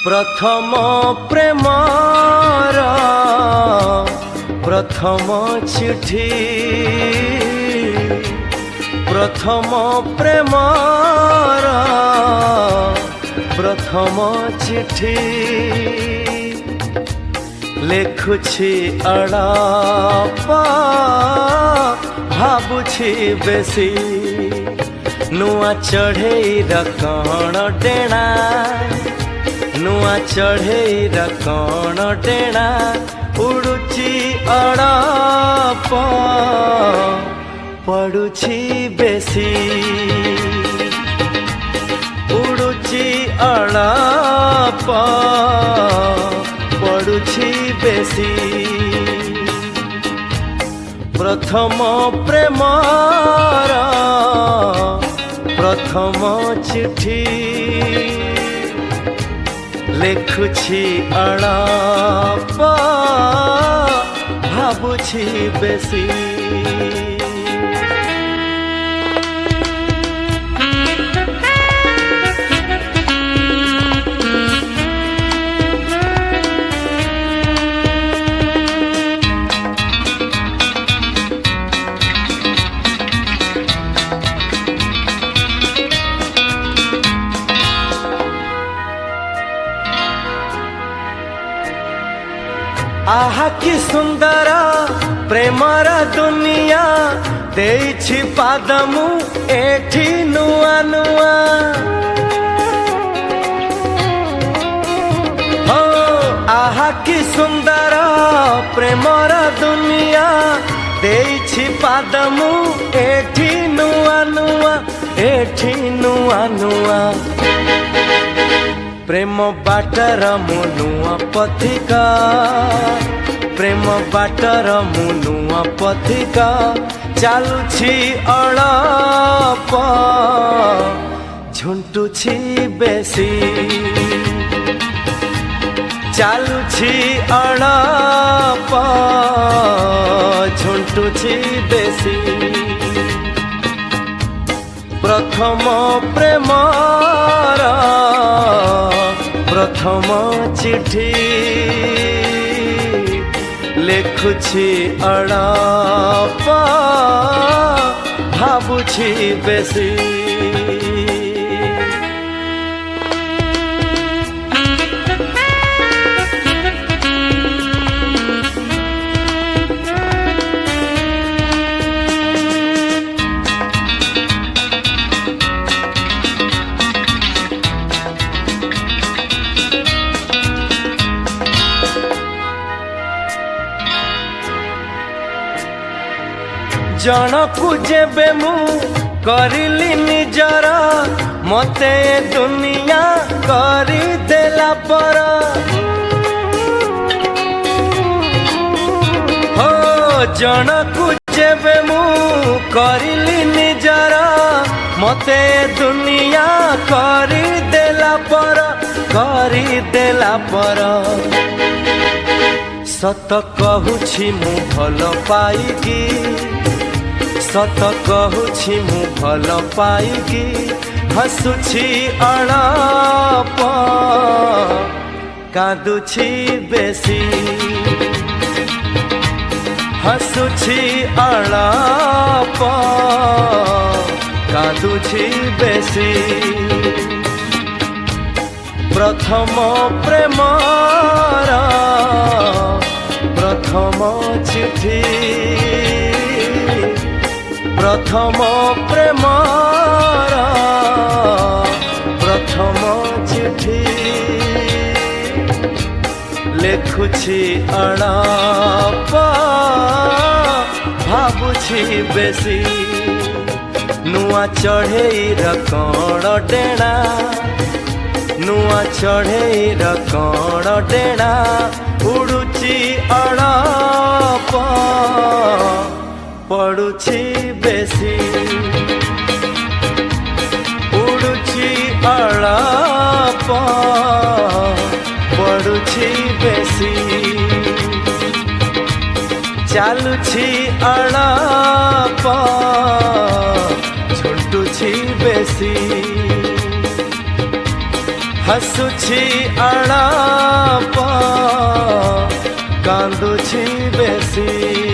प्रथम प्रेमर प्रथम चिठी प्रथम प्रेमर प्रथम चिठी लेखुछि अड़ापा भाबुछि बेसी नुआ चढ़ेईर कण डेणा नुआ चढ़ेईर कण डेणा उड़ुची अड़ाप पड़ुछि बेसी उड़ुची अड़ाप पड़ुछि बेसी प्रथम प्रेमर प्रथम चिठी लेखुछि अड़ाप भाबुछि बेसी आहा कि सुंदर प्रेमर दुनिया देछि पादमु एठी नुआ नुआ हो आहा कि सुंदर प्रेमर दुनिया देछि पादमु एठी नुआ नुआ एठी नुआ नुआ प्रेम बाटर मुनुआ पथिका प्रेम बाटर मुनुआ पथिका चालुछि अड़ाप झुंटुछि बेसी चालुछि अड़ाप झुंटुछि बेसी प्रथम प्रेमर प्रथम चिठी लेखुछि अड़ाप भाबुछि बेसी जनकु जेबे मु करिली निजर मते दुनिया करी देला पर हो जनकु जेबे मु करिली निजर मते दुनिया करी देला पर सत कहूछि मु भल पाइकी सत कहूछि मु भल पाइकी हसुछि अड़ाप कांदुछि बेसी हसुछि अड़ाप कांदुछि बेसी प्रथम प्रेमर प्रथम चिठी प्रथम प्रेमर प्रथम चिठी लेखुछि अड़ाप भाबुछि बेसी नुआ चढ़ेईर कण डेणा नुआ चढ़ेईर कण डेणा उड़ुछि अड़ाप पड़ुछि बेसी उड़ुछि अड़ाप पड़ुछि बेसी चालुछि अड़ाप झुंटुछि बेसी हसुछि अड़ाप कांदुछि बेसी।